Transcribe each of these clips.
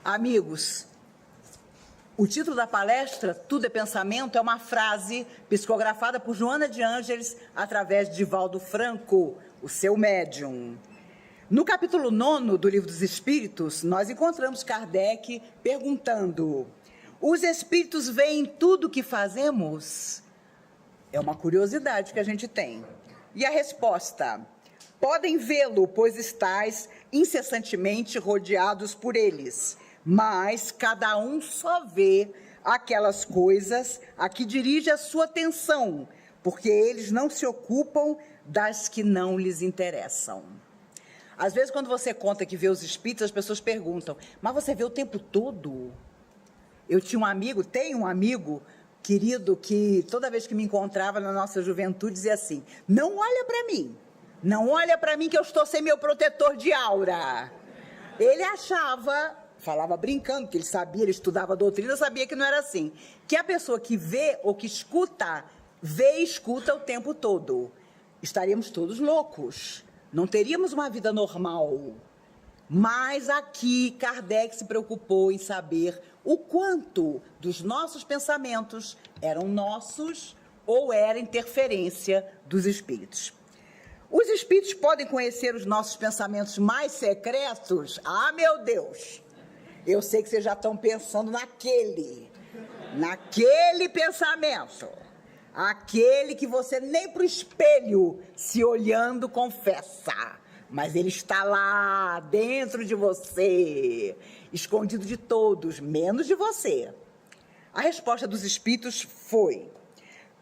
Amigos, o título da palestra, Tudo é Pensamento, é uma frase psicografada por Joana de Ângeles através de Divaldo Franco, o seu médium. No capítulo 9 do Livro dos Espíritos, nós encontramos Kardec perguntando: os espíritos veem tudo o que fazemos? É uma curiosidade que a gente tem. E a resposta: podem vê-lo, pois estáis incessantemente rodeados por eles, mas cada um só vê aquelas coisas a que dirige a sua atenção, porque eles não se ocupam das que não lhes interessam. Às vezes, quando você conta que vê os espíritos, as pessoas perguntam: mas você vê o tempo todo? Eu tinha tenho um amigo querido que toda vez que me encontrava na nossa juventude dizia assim: não olha para mim, não olha para mim que eu estou sem meu protetor de aura. Ele achava, falava brincando, que ele sabia, ele estudava a doutrina, sabia que não era assim, que a pessoa que vê ou que escuta, vê e escuta o tempo todo. Estaríamos todos loucos, não teríamos uma vida normal. Mas aqui Kardec se preocupou em saber o quanto dos nossos pensamentos eram nossos ou era interferência dos espíritos. Os espíritos podem conhecer os nossos pensamentos mais secretos? Ah, meu Deus! Eu sei que vocês já estão pensando naquele pensamento. Aquele que você nem para o espelho, se olhando, confessa. Mas ele está lá, dentro de você, escondido de todos, menos de você. A resposta dos espíritos foi: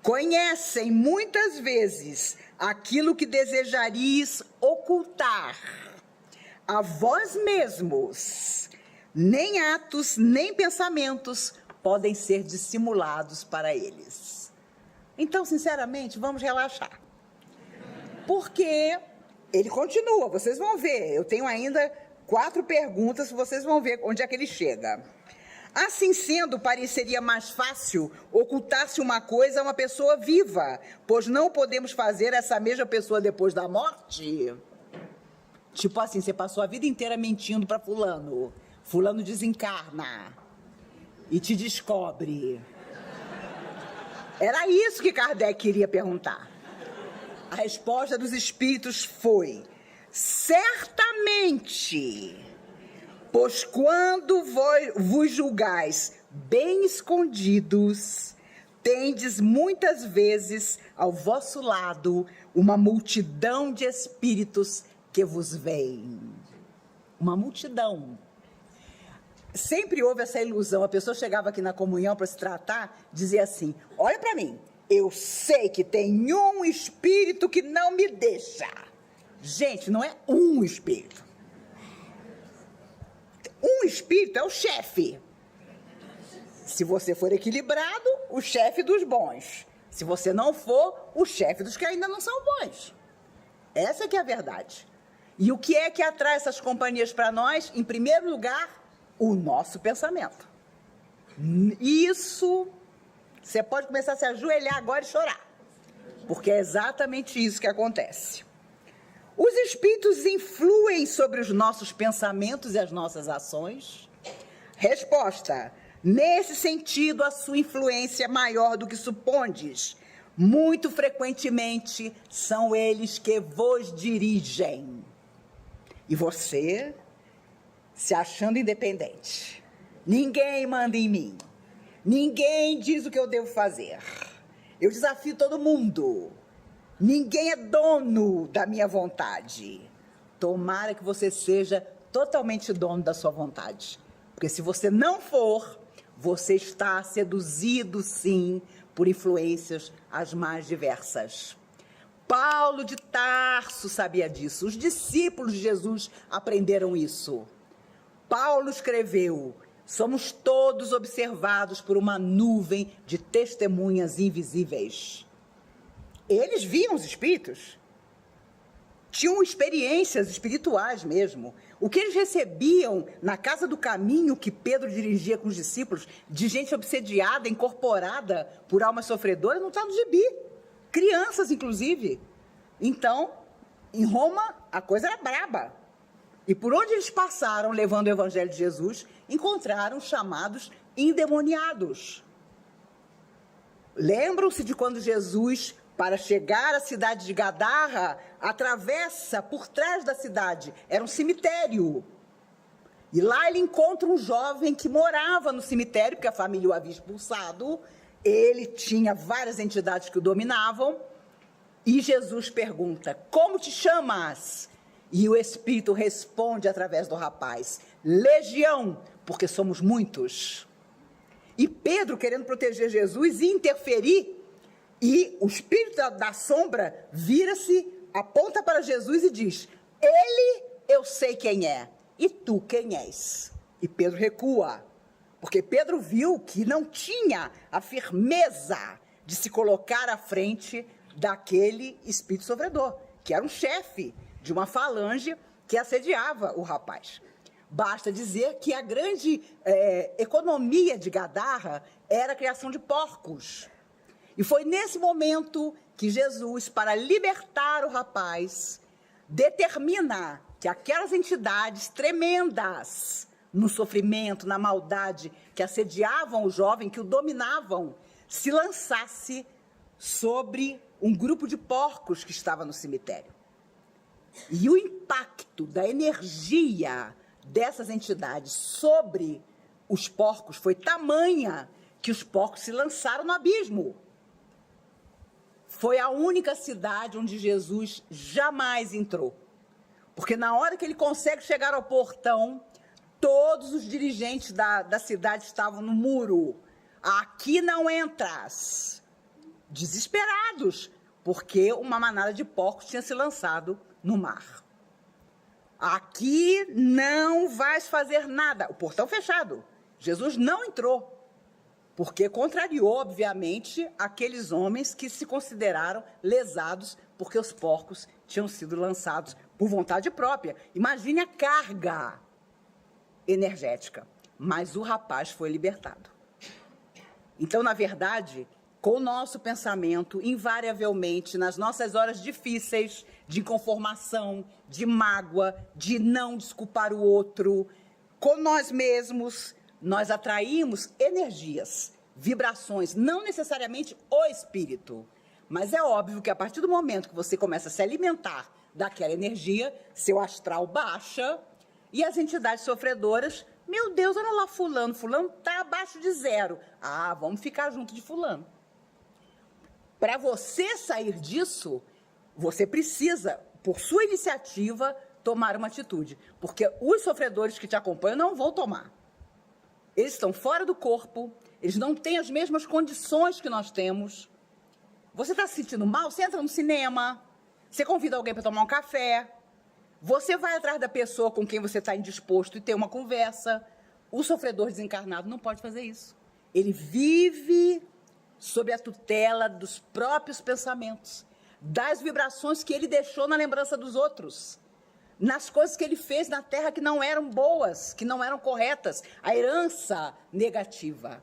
conhecem muitas vezes aquilo que desejarias ocultar a vós mesmos. Nem atos, nem pensamentos podem ser dissimulados para eles. Então, sinceramente, vamos relaxar. Porque ele continua, vocês vão ver. Eu tenho ainda 4 perguntas, vocês vão ver onde é que ele chega. Assim sendo, pareceria mais fácil ocultar-se uma coisa a uma pessoa viva, pois não podemos fazer essa mesma pessoa depois da morte? Tipo assim, você passou a vida inteira mentindo para fulano. Fulano desencarna e te descobre. Era isso que Kardec queria perguntar. A resposta dos espíritos foi: certamente, pois quando vos julgais bem escondidos, tendes muitas vezes ao vosso lado uma multidão de espíritos que vos veem. Uma multidão. Sempre houve essa ilusão. A pessoa chegava aqui na comunhão para se tratar, dizia assim: olha para mim, eu sei que tem um espírito que não me deixa. Gente, não é um espírito. Um espírito é o chefe. Se você for equilibrado, o chefe dos bons. Se você não for, o chefe dos que ainda não são bons. Essa que é a verdade. E o que é que atrai essas companhias para nós? Em primeiro lugar, o nosso pensamento. Isso, você pode começar a se ajoelhar agora e chorar. Porque é exatamente isso que acontece. Os espíritos influem sobre os nossos pensamentos e as nossas ações? Resposta: nesse sentido, a sua influência é maior do que supondes. Muito frequentemente, são eles que vos dirigem. E você, se achando independente. Ninguém manda em mim. Ninguém diz o que eu devo fazer. Eu desafio todo mundo. Ninguém é dono da minha vontade. Tomara que você seja totalmente dono da sua vontade. Porque se você não for, você está seduzido, sim, por influências as mais diversas. Paulo de Tarso sabia disso. Os discípulos de Jesus aprenderam isso. Paulo escreveu: somos todos observados por uma nuvem de testemunhas invisíveis. Eles viam os espíritos, tinham experiências espirituais mesmo. O que eles recebiam na casa do caminho que Pedro dirigia com os discípulos, de gente obsediada, incorporada por almas sofredoras, não está no gibi. Crianças, inclusive. Então, em Roma, a coisa era braba. E por onde eles passaram, levando o evangelho de Jesus, encontraram chamados endemoniados. Lembram-se de quando Jesus, para chegar à cidade de Gadarra, atravessa por trás da cidade, era um cemitério. E lá ele encontra um jovem que morava no cemitério, porque a família o havia expulsado. Ele tinha várias entidades que o dominavam. E Jesus pergunta: como te chamas? E o Espírito responde através do rapaz: Legião, porque somos muitos. E Pedro, querendo proteger Jesus e interferir, e o Espírito da sombra vira-se, aponta para Jesus e diz: ele eu sei quem é, e tu quem és? E Pedro recua, porque Pedro viu que não tinha a firmeza de se colocar à frente daquele espírito sofredor, que era um chefe de uma falange que assediava o rapaz. Basta dizer que a grande economia de Gadarra era a criação de porcos. E foi nesse momento que Jesus, para libertar o rapaz, determina que aquelas entidades tremendas, no sofrimento, na maldade, que assediavam o jovem, que o dominavam, se lançasse sobre um grupo de porcos que estava no cemitério. E o impacto da energia dessas entidades sobre os porcos foi tamanha que os porcos se lançaram no abismo. Foi a única cidade onde Jesus jamais entrou. Porque na hora que ele consegue chegar ao portão, todos os dirigentes da cidade estavam no muro. Aqui não entras. Desesperados, porque uma manada de porcos tinha se lançado no mar. Aqui não vais fazer nada. O portão fechado. Jesus não entrou, porque contrariou, obviamente, aqueles homens que se consideraram lesados porque os porcos tinham sido lançados por vontade própria. Imagine a carga energética. Mas o rapaz foi libertado. Então, na verdade, com o nosso pensamento, invariavelmente, nas nossas horas difíceis de inconformação, de mágoa, de não desculpar o outro, com nós mesmos, nós atraímos energias, vibrações, não necessariamente o espírito. Mas é óbvio que a partir do momento que você começa a se alimentar daquela energia, seu astral baixa e as entidades sofredoras, meu Deus, olha lá fulano está abaixo de 0. Ah, vamos ficar junto de fulano. Para você sair disso, você precisa, por sua iniciativa, tomar uma atitude. Porque os sofredores que te acompanham não vão tomar. Eles estão fora do corpo, eles não têm as mesmas condições que nós temos. Você está se sentindo mal? Você entra no cinema, você convida alguém para tomar um café, você vai atrás da pessoa com quem você está indisposto e tem uma conversa. O sofredor desencarnado não pode fazer isso. Ele vive sob a tutela dos próprios pensamentos, das vibrações que ele deixou na lembrança dos outros, nas coisas que ele fez na Terra que não eram boas, que não eram corretas, a herança negativa.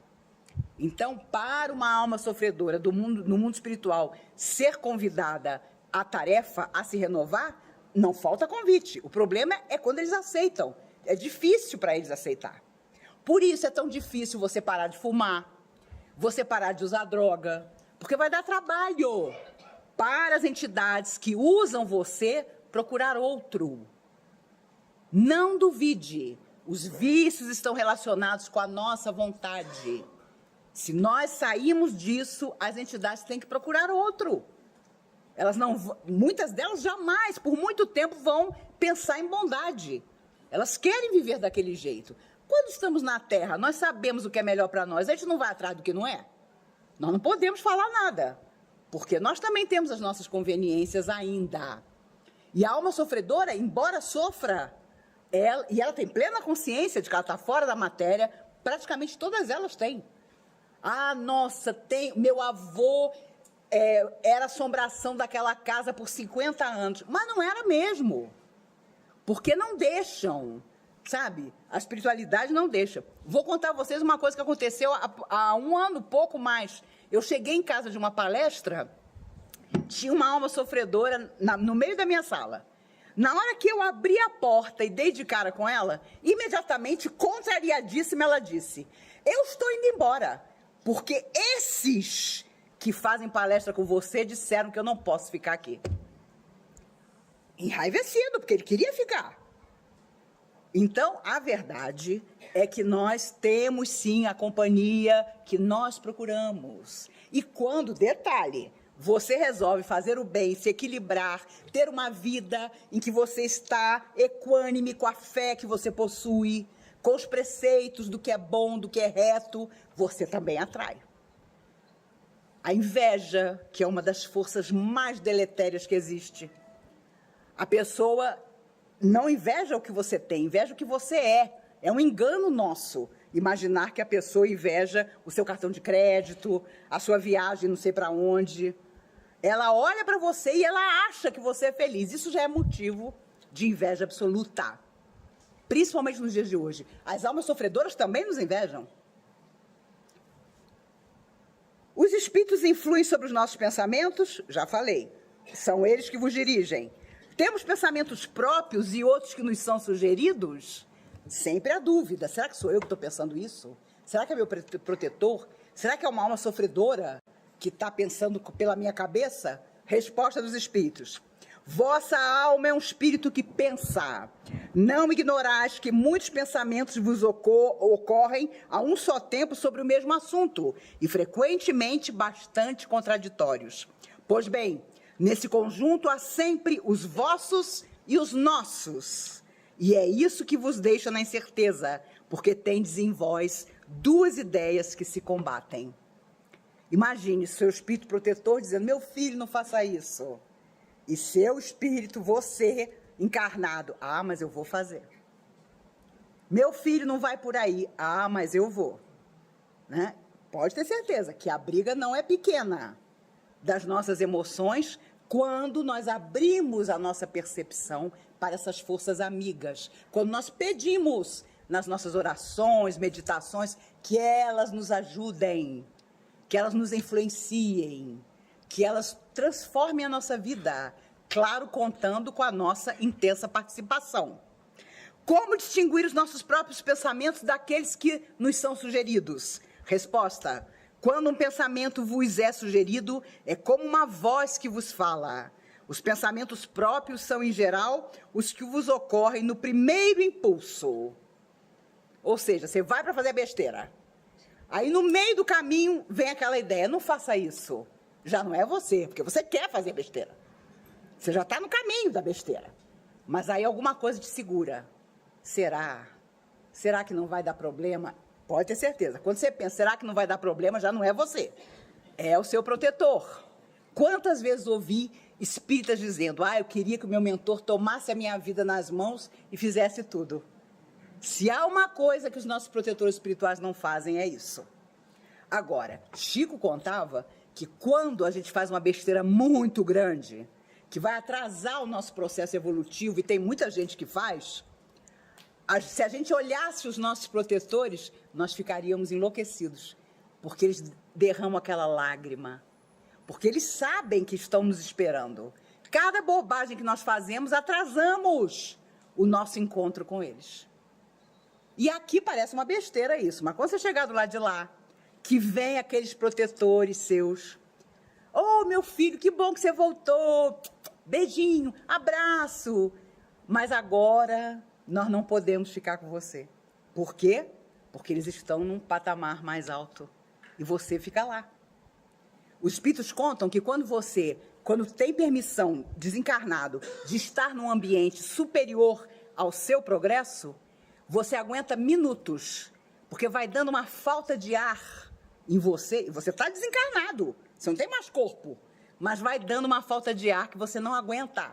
Então, para uma alma sofredora no mundo espiritual ser convidada à tarefa, a se renovar, não falta convite. O problema é quando eles aceitam. É difícil para eles aceitar. Por isso é tão difícil você parar de fumar, você parar de usar droga, porque vai dar trabalho para as entidades que usam você procurar outro. Não duvide, os vícios estão relacionados com a nossa vontade. Se nós sairmos disso, as entidades têm que procurar outro. Elas não, muitas delas jamais, por muito tempo, vão pensar em bondade. Elas querem viver daquele jeito. Quando estamos na Terra, nós sabemos o que é melhor para nós, a gente não vai atrás do que não é. Nós não podemos falar nada, porque nós também temos as nossas conveniências ainda. E a alma sofredora, embora sofra, ela tem plena consciência de que ela está fora da matéria, praticamente todas elas têm. Ah, nossa, meu avô era assombração daquela casa por 50 anos. Mas não era mesmo. Porque não deixam, sabe? A espiritualidade não deixa. Vou contar a vocês uma coisa que aconteceu há um ano, pouco mais. Eu cheguei em casa de uma palestra, tinha uma alma sofredora no meio da minha sala. Na hora que eu abri a porta e dei de cara com ela, imediatamente, contrariadíssima, ela disse: eu estou indo embora, porque esses que fazem palestra com você disseram que eu não posso ficar aqui. Enraivecido, porque ele queria ficar. Então, a verdade é que nós temos, sim, a companhia que nós procuramos. E quando, detalhe, você resolve fazer o bem, se equilibrar, ter uma vida em que você está equânime com a fé que você possui, com os preceitos do que é bom, do que é reto, você também atrai. A inveja, que é uma das forças mais deletérias que existe. A pessoa não inveja o que você tem, inveja o que você é. É um engano nosso imaginar que a pessoa inveja o seu cartão de crédito, a sua viagem não sei para onde. Ela olha para você e ela acha que você é feliz. Isso já é motivo de inveja absoluta. Principalmente nos dias de hoje. As almas sofredoras também nos invejam. Os espíritos influem sobre os nossos pensamentos? Já falei. São eles que vos dirigem. Temos pensamentos próprios e outros que nos são sugeridos? Sempre há dúvida. Será que sou eu que estou pensando isso? Será que é meu protetor? Será que é uma alma sofredora que está pensando pela minha cabeça? Resposta dos espíritos. Vossa alma é um espírito que pensa. Não ignorais que muitos pensamentos vos ocorrem a um só tempo sobre o mesmo assunto, e frequentemente bastante contraditórios. Pois bem, nesse conjunto há sempre os vossos e os nossos. E é isso que vos deixa na incerteza, porque tendes em vós duas ideias que se combatem. Imagine seu espírito protetor dizendo: meu filho, não faça isso. E seu espírito, você, encarnado: ah, mas eu vou fazer. Meu filho não vai por aí: ah, mas eu vou. Né? Pode ter certeza que a briga não é pequena das nossas emoções quando nós abrimos a nossa percepção para essas forças amigas. Quando nós pedimos nas nossas orações, meditações, que elas nos ajudem, que elas nos influenciem, que elas transformem a nossa vida, claro, contando com a nossa intensa participação. Como distinguir os nossos próprios pensamentos daqueles que nos são sugeridos? Resposta: quando um pensamento vos é sugerido, é como uma voz que vos fala. Os pensamentos próprios são, em geral, os que vos ocorrem no primeiro impulso. Ou seja, você vai para fazer besteira. Aí, no meio do caminho, vem aquela ideia: não faça isso. Já não é você, porque você quer fazer besteira. Você já está no caminho da besteira. Mas aí alguma coisa te segura. Será? Será que não vai dar problema? Pode ter certeza. Quando você pensa, será que não vai dar problema, já não é você. É o seu protetor. Quantas vezes ouvi espíritas dizendo: ah, eu queria que o meu mentor tomasse a minha vida nas mãos e fizesse tudo. Se há uma coisa que os nossos protetores espirituais não fazem, é isso. Agora, Chico contava que quando a gente faz uma besteira muito grande, que vai atrasar o nosso processo evolutivo, e tem muita gente que faz, se a gente olhasse os nossos protetores, nós ficaríamos enlouquecidos, porque eles derramam aquela lágrima, porque eles sabem que estão nos esperando. Cada bobagem que nós fazemos, atrasamos o nosso encontro com eles. E aqui parece uma besteira isso, mas quando você chegar do lado de lá, que vem aqueles protetores seus: oh, meu filho, que bom que você voltou, beijinho, abraço, mas agora nós não podemos ficar com você. Por quê? Porque eles estão num patamar mais alto e você fica lá. Os espíritos contam que quando tem permissão, desencarnado, de estar num ambiente superior ao seu progresso, você aguenta minutos, porque vai dando uma falta de ar em você, e você está desencarnado, você não tem mais corpo, mas vai dando uma falta de ar que você não aguenta.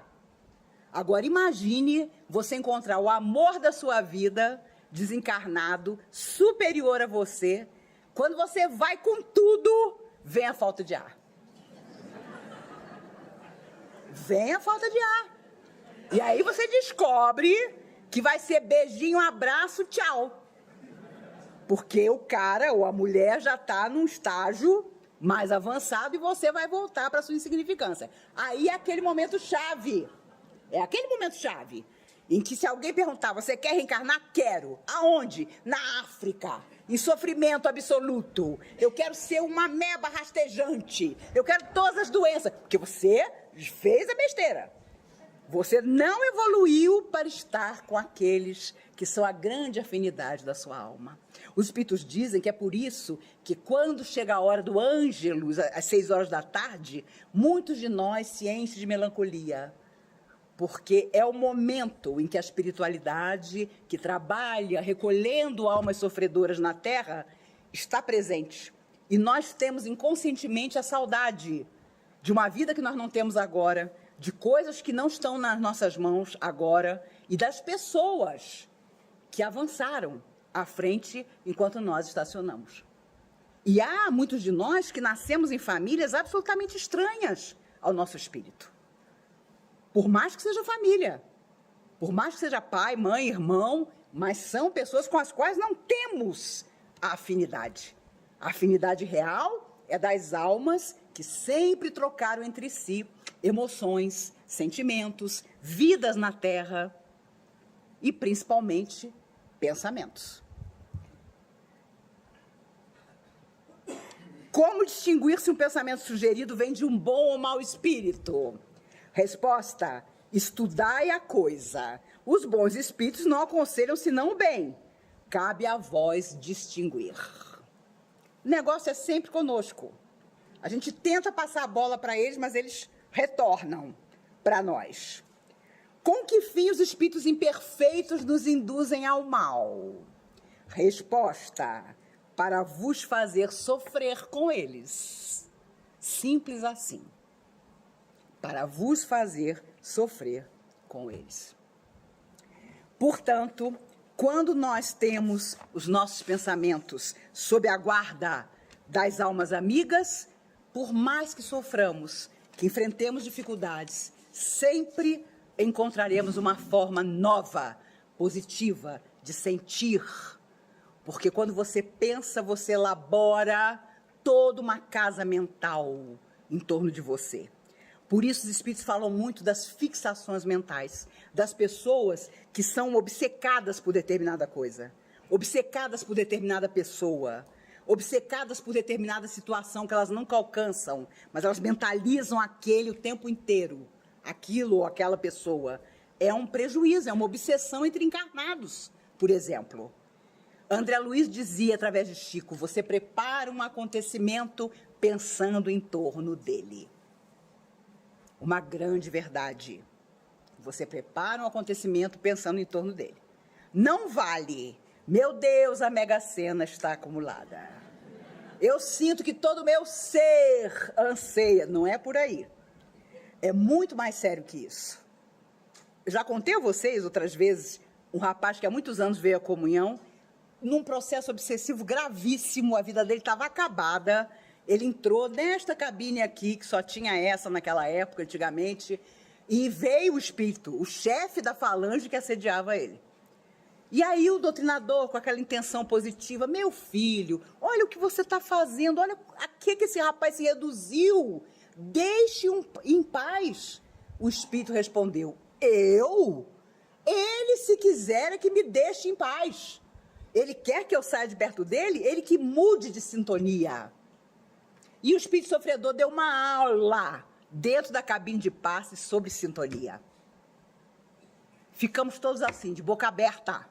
Agora, imagine você encontrar o amor da sua vida, desencarnado, superior a você. Quando você vai com tudo, vem a falta de ar. Vem a falta de ar. E aí você descobre que vai ser beijinho, abraço, tchau. Porque o cara ou a mulher já está num estágio mais avançado e você vai voltar para a sua insignificância. Aí é aquele momento chave. É aquele momento-chave em que se alguém perguntar, você quer reencarnar? Quero. Aonde? Na África, em sofrimento absoluto. Eu quero ser uma ameba rastejante. Eu quero todas as doenças. Porque você fez a besteira. Você não evoluiu para estar com aqueles que são a grande afinidade da sua alma. Os espíritos dizem que é por isso que quando chega a hora do Ângelus, às 6 horas da tarde, muitos de nós se enchem de melancolia. Porque é o momento em que a espiritualidade, que trabalha recolhendo almas sofredoras na Terra, está presente. E nós temos inconscientemente a saudade de uma vida que nós não temos agora, de coisas que não estão nas nossas mãos agora e das pessoas que avançaram à frente enquanto nós estacionamos. E há muitos de nós que nascemos em famílias absolutamente estranhas ao nosso espírito. Por mais que seja família, por mais que seja pai, mãe, irmão, mas são pessoas com as quais não temos a afinidade. A afinidade real é das almas que sempre trocaram entre si emoções, sentimentos, vidas na Terra e, principalmente, pensamentos. Como distinguir se um pensamento sugerido vem de um bom ou mau espírito? Resposta: estudai a coisa. Os bons espíritos não aconselham senão o bem. Cabe a vós distinguir. O negócio é sempre conosco. A gente tenta passar a bola para eles, mas eles retornam para nós. Com que fim os espíritos imperfeitos nos induzem ao mal? Resposta: para vos fazer sofrer com eles. Simples assim. Para vos fazer sofrer com eles. Portanto, quando nós temos os nossos pensamentos sob a guarda das almas amigas, por mais que soframos, que enfrentemos dificuldades, sempre encontraremos uma forma nova, positiva, de sentir. Porque quando você pensa, você elabora toda uma casa mental em torno de você. Por isso os espíritos falam muito das fixações mentais, das pessoas que são obcecadas por determinada coisa, obcecadas por determinada pessoa, obcecadas por determinada situação que elas nunca alcançam, mas elas mentalizam aquele o tempo inteiro, aquilo ou aquela pessoa. É um prejuízo, é uma obsessão entre encarnados, por exemplo. André Luiz dizia, através de Chico, você prepara um acontecimento pensando em torno dele. Uma grande verdade. Você prepara um acontecimento pensando em torno dele. Não vale, meu Deus, a Mega Sena está acumulada. Eu sinto que todo o meu ser anseia. Não é por aí. É muito mais sério que isso. Eu já contei a vocês outras vezes, um rapaz que há muitos anos veio à comunhão, num processo obsessivo gravíssimo, a vida dele estava acabada. Ele entrou nesta cabine aqui, que só tinha essa naquela época, antigamente, e veio o espírito, o chefe da falange que assediava ele. E aí o doutrinador, com aquela intenção positiva, meu filho, olha o que você está fazendo, olha a que esse rapaz se reduziu, deixe-o em paz. O espírito respondeu, eu? Ele, se quiser, é que me deixe em paz. Ele quer que eu saia de perto dele, ele que mude de sintonia. E o espírito sofredor deu uma aula dentro da cabine de passe sobre sintonia. Ficamos todos assim, de boca aberta.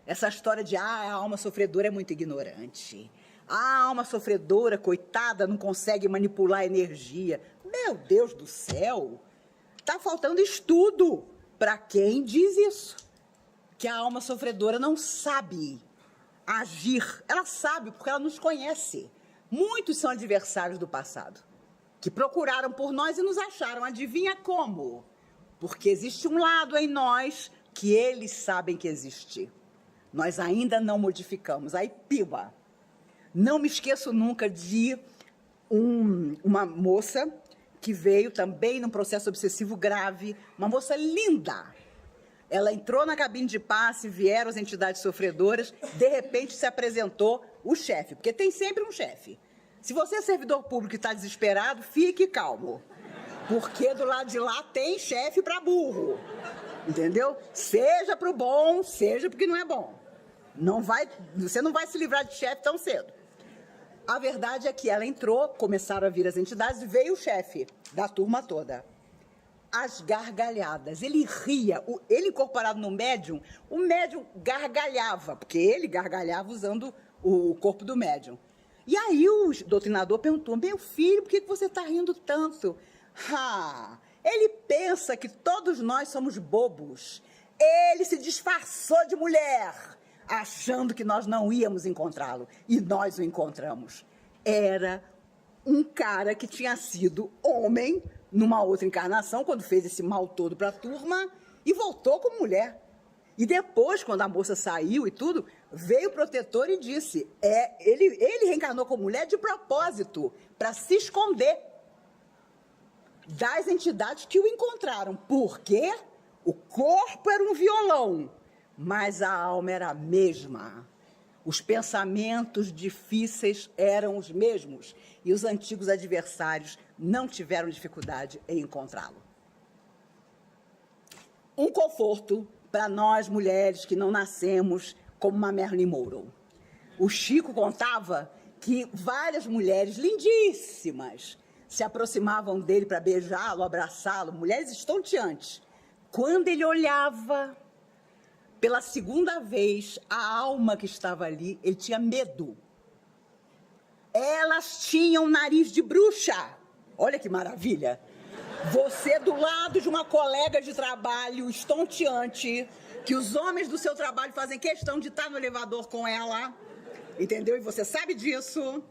Essa história de, a alma sofredora é muito ignorante. A alma sofredora, coitada, não consegue manipular a energia. Meu Deus do céu! Está faltando estudo para quem diz isso. Que a alma sofredora não sabe agir. Ela sabe porque ela nos conhece. Muitos são adversários do passado, que procuraram por nós e nos acharam. Adivinha como? Porque existe um lado em nós que eles sabem que existe. Nós ainda não modificamos. Aí, piba! Não me esqueço nunca de uma moça que veio também num processo obsessivo grave, uma moça linda. Ela entrou na cabine de passe, vieram as entidades sofredoras, de repente se apresentou o chefe, porque tem sempre um chefe. Se você é servidor público e está desesperado, fique calmo. Porque do lado de lá tem chefe para burro. Entendeu? Seja pro bom, seja porque não é bom. Você não vai se livrar de chefe tão cedo. A verdade é que ela entrou, começaram a vir as entidades, e veio o chefe da turma toda. As gargalhadas. Ele ria. Ele incorporado no médium, o médium gargalhava, porque ele gargalhava usando o corpo do médium. E aí o doutrinador perguntou, meu filho, por que você está rindo tanto? Ele pensa que todos nós somos bobos. Ele se disfarçou de mulher, achando que nós não íamos encontrá-lo. E nós o encontramos. Era um cara que tinha sido homem numa outra encarnação, quando fez esse mal todo para a turma, e voltou como mulher. E depois, quando a moça saiu e tudo, veio o protetor e disse, ele reencarnou como mulher de propósito, para se esconder das entidades que o encontraram. Porque o corpo era um violão, mas a alma era a mesma. Os pensamentos difíceis eram os mesmos e os antigos adversários não tiveram dificuldade em encontrá-lo. Um conforto para nós, mulheres, que não nascemos como uma Marilyn Monroe. O Chico contava que várias mulheres lindíssimas se aproximavam dele para beijá-lo, abraçá-lo, mulheres estonteantes. Quando ele olhava pela segunda vez a alma que estava ali, ele tinha medo. Elas tinham nariz de bruxa. Olha que maravilha. Você do lado de uma colega de trabalho estonteante, que os homens do seu trabalho fazem questão de estar no elevador com ela, entendeu? E você sabe disso.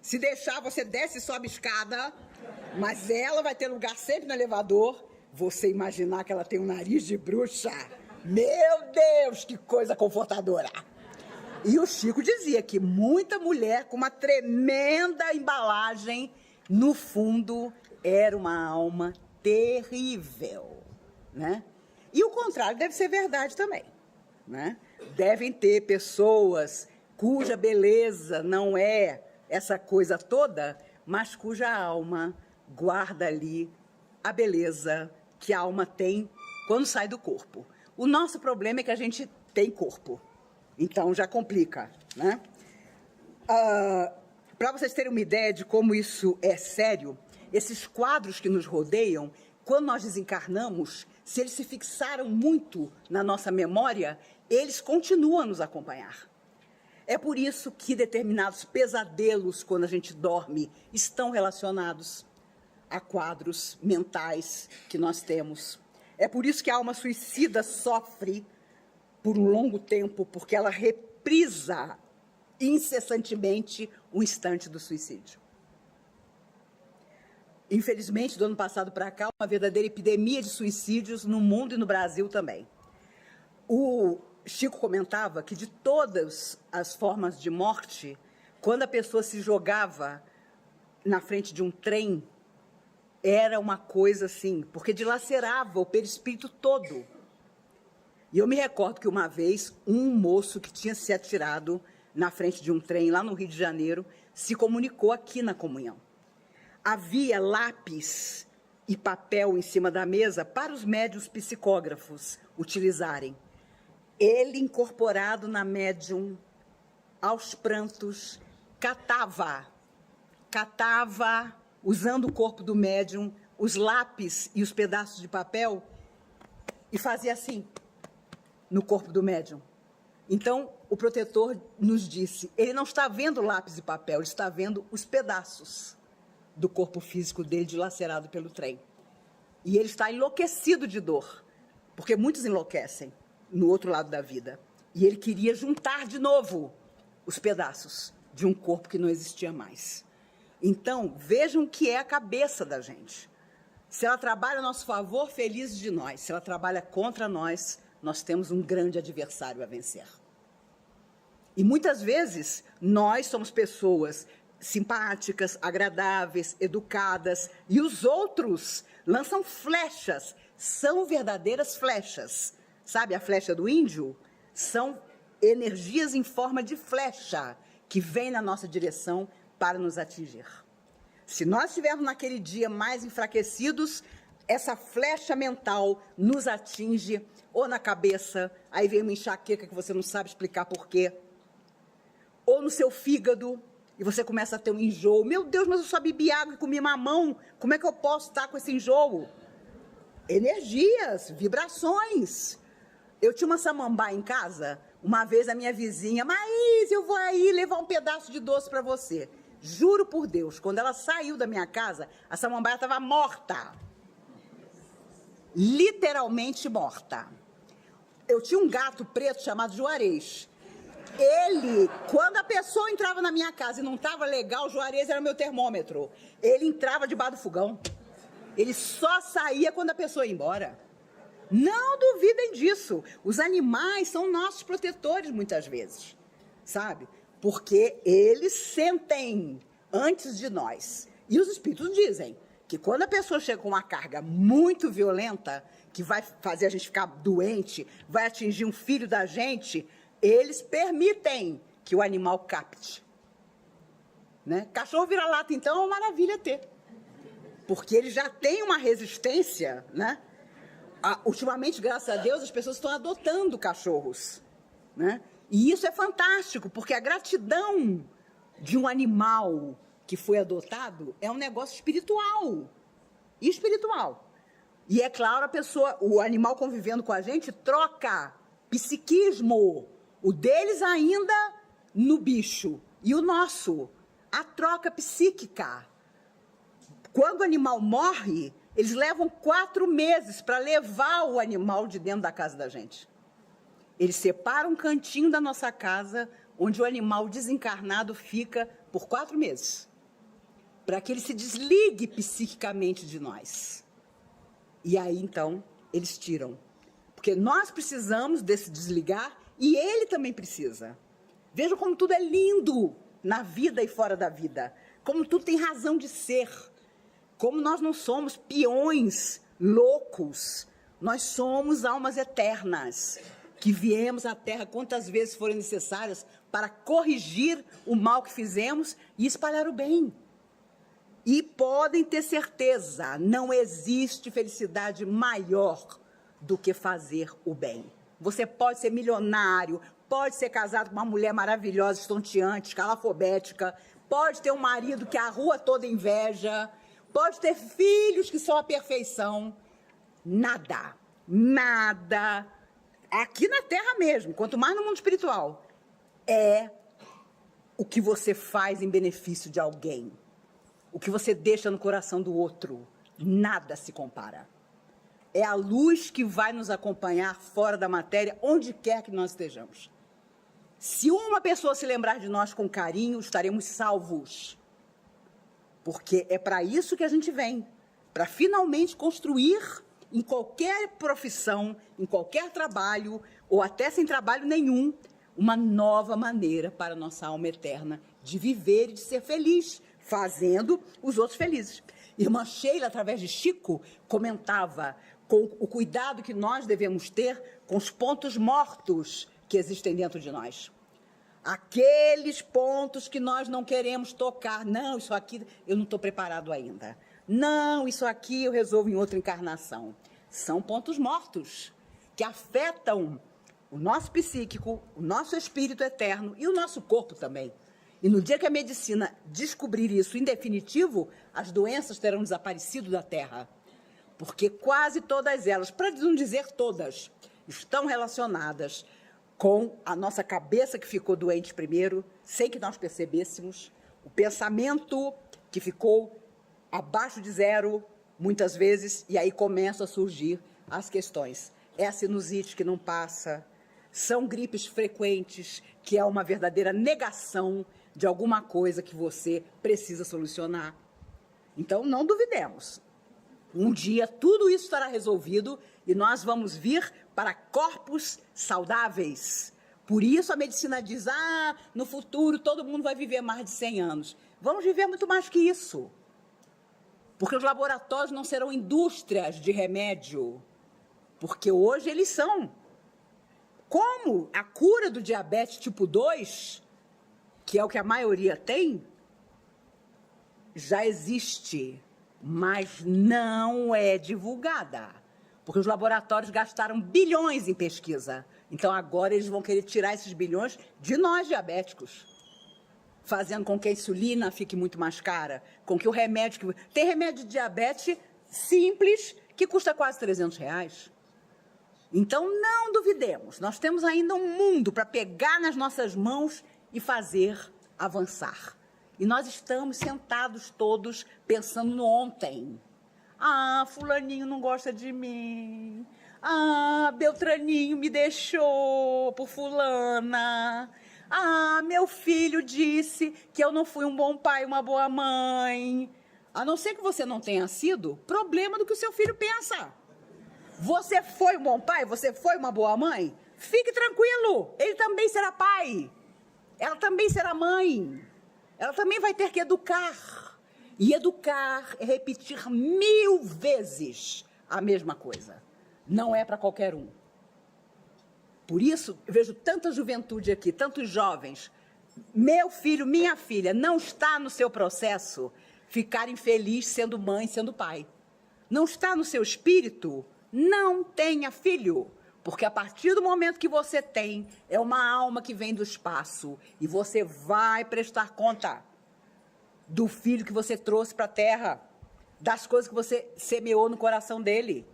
Se deixar, você desce e sobe escada, mas ela vai ter lugar sempre no elevador. Você imaginar que ela tem um nariz de bruxa. Meu Deus, que coisa confortadora. E o Chico dizia que muita mulher com uma tremenda embalagem, no fundo, era uma alma terrível, né? E o contrário deve ser verdade também, né? Devem ter pessoas cuja beleza não é essa coisa toda, mas cuja alma guarda ali a beleza que a alma tem quando sai do corpo. O nosso problema é que a gente tem corpo, então já complica, né? Para vocês terem uma ideia de como isso é sério, esses quadros que nos rodeiam, quando nós desencarnamos, se eles se fixaram muito na nossa memória, eles continuam a nos acompanhar. É por isso que determinados pesadelos, quando a gente dorme, estão relacionados a quadros mentais que nós temos. É por isso que a alma suicida sofre por um longo tempo, porque ela reprisa incessantemente o instante do suicídio. Infelizmente, do ano passado para cá, uma verdadeira epidemia de suicídios no mundo e no Brasil também. O Chico comentava que de todas as formas de morte, quando a pessoa se jogava na frente de um trem, era uma coisa assim, porque dilacerava o perispírito todo. E eu me recordo que uma vez, um moço que tinha se atirado na frente de um trem lá no Rio de Janeiro, se comunicou aqui na comunhão. Havia lápis e papel em cima da mesa para os médiuns psicógrafos utilizarem. Ele, incorporado na médium, aos prantos, catava, usando o corpo do médium, os lápis e os pedaços de papel, e fazia assim, no corpo do médium. Então, o protetor nos disse, ele não está vendo lápis e papel, ele está vendo os pedaços do corpo físico dele dilacerado pelo trem. E ele está enlouquecido de dor, porque muitos enlouquecem no outro lado da vida. E ele queria juntar de novo os pedaços de um corpo que não existia mais. Então, vejam o que é a cabeça da gente. Se ela trabalha a nosso favor, felizes de nós. Se ela trabalha contra nós, nós temos um grande adversário a vencer. E muitas vezes, nós somos pessoas simpáticas, agradáveis, educadas, e os outros lançam flechas, são verdadeiras flechas. Sabe a flecha do índio? São energias em forma de flecha que vêm na nossa direção para nos atingir. Se nós estivermos naquele dia mais enfraquecidos, essa flecha mental nos atinge ou na cabeça, aí vem uma enxaqueca que você não sabe explicar por quê, ou no seu fígado, e você começa a ter um enjoo. Meu Deus, mas eu só bebi água e comi mamão, como é que eu posso estar com esse enjoo? Energias, vibrações. Eu tinha uma samambaia em casa, uma vez a minha vizinha, Maís, eu vou aí levar um pedaço de doce para você. Juro por Deus, quando ela saiu da minha casa, a samambaia estava morta. Literalmente morta. Eu tinha um gato preto chamado Juarez. Ele, quando a pessoa entrava na minha casa e não estava legal, o Juarez era meu termômetro. Ele entrava debaixo do fogão. Ele só saía quando a pessoa ia embora. Não duvidem disso. Os animais são nossos protetores muitas vezes, sabe? Porque eles sentem antes de nós. E os espíritos dizem que quando a pessoa chega com uma carga muito violenta, que vai fazer a gente ficar doente, vai atingir um filho da gente, eles permitem que o animal capte. Né? Cachorro vira-lata, então, é uma maravilha ter. Porque ele já tem uma resistência, né? Ultimamente, graças a Deus, as pessoas estão adotando cachorros, né? E isso é fantástico, porque a gratidão de um animal que foi adotado é um negócio espiritual. Espiritual. E é claro, o animal convivendo com a gente troca psiquismo. O deles ainda no bicho. E o nosso. A troca psíquica. Quando o animal morre, eles levam 4 meses para levar o animal de dentro da casa da gente. Eles separam um cantinho da nossa casa, onde o animal desencarnado fica por 4 meses. Para que ele se desligue psiquicamente de nós. E aí, então, eles tiram. Porque nós precisamos desse desligar e ele também precisa. Vejam como tudo é lindo na vida e fora da vida. Como tudo tem razão de ser. Como nós não somos peões loucos. Nós somos almas eternas, que viemos à Terra quantas vezes forem necessárias para corrigir o mal que fizemos e espalhar o bem. E podem ter certeza, não existe felicidade maior do que fazer o bem. Você pode ser milionário, pode ser casado com uma mulher maravilhosa, estonteante, escalafobética, pode ter um marido que a rua toda inveja, pode ter filhos que são a perfeição. Nada, nada, aqui na Terra mesmo, quanto mais no mundo espiritual, é o que você faz em benefício de alguém. O que você deixa no coração do outro, nada se compara. É a luz que vai nos acompanhar fora da matéria, onde quer que nós estejamos. Se uma pessoa se lembrar de nós com carinho, estaremos salvos. Porque é para isso que a gente vem, para finalmente construir em qualquer profissão, em qualquer trabalho, ou até sem trabalho nenhum, uma nova maneira para a nossa alma eterna de viver e de ser feliz, fazendo os outros felizes. Irmã Sheila, através de Chico, comentava com o cuidado que nós devemos ter com os pontos mortos que existem dentro de nós. Aqueles pontos que nós não queremos tocar. Não, isso aqui eu não estou preparado ainda. Não, isso aqui eu resolvo em outra encarnação. São pontos mortos que afetam o nosso psíquico, o nosso espírito eterno e o nosso corpo também. E no dia que a medicina descobrir isso em definitivo, as doenças terão desaparecido da Terra. Porque quase todas elas, para não dizer todas, estão relacionadas com a nossa cabeça que ficou doente primeiro, sem que nós percebêssemos, o pensamento que ficou abaixo de zero, muitas vezes, e aí começam a surgir as questões. É a sinusite que não passa, são gripes frequentes, que é uma verdadeira negação de alguma coisa que você precisa solucionar. Então, não duvidemos. Um dia tudo isso estará resolvido e nós vamos vir para corpos saudáveis. Por isso a medicina diz, no futuro todo mundo vai viver mais de 100 anos. Vamos viver muito mais que isso. Porque os laboratórios não serão indústrias de remédio. Porque hoje eles são. Como a cura do diabetes tipo 2, que é o que a maioria tem, já existe, mas não é divulgada, porque os laboratórios gastaram bilhões em pesquisa. Então, agora eles vão querer tirar esses bilhões de nós, diabéticos, fazendo com que a insulina fique muito mais cara, com que o remédio... Tem remédio de diabetes simples que custa quase R$300. Então, não duvidemos. Nós temos ainda um mundo para pegar nas nossas mãos e fazer avançar. E nós estamos sentados todos pensando no ontem. Ah, fulaninho não gosta de mim. Ah, Beltraninho me deixou por fulana. Ah, meu filho disse que eu não fui um bom pai, uma boa mãe. A não ser que você não tenha sido, problema do que o seu filho pensa. Você foi um bom pai? Você foi uma boa mãe? Fique tranquilo, ele também será pai. Ela também será mãe. Ela também vai ter que educar. E educar é repetir 1000 vezes a mesma coisa. Não é para qualquer um. Por isso, eu vejo tanta juventude aqui, tantos jovens. Meu filho, minha filha, não está no seu processo ficar infeliz sendo mãe, sendo pai. Não está no seu espírito, não tenha filho. Porque a partir do momento que você tem, é uma alma que vem do espaço. E você vai prestar conta do filho que você trouxe para a terra, das coisas que você semeou no coração dele.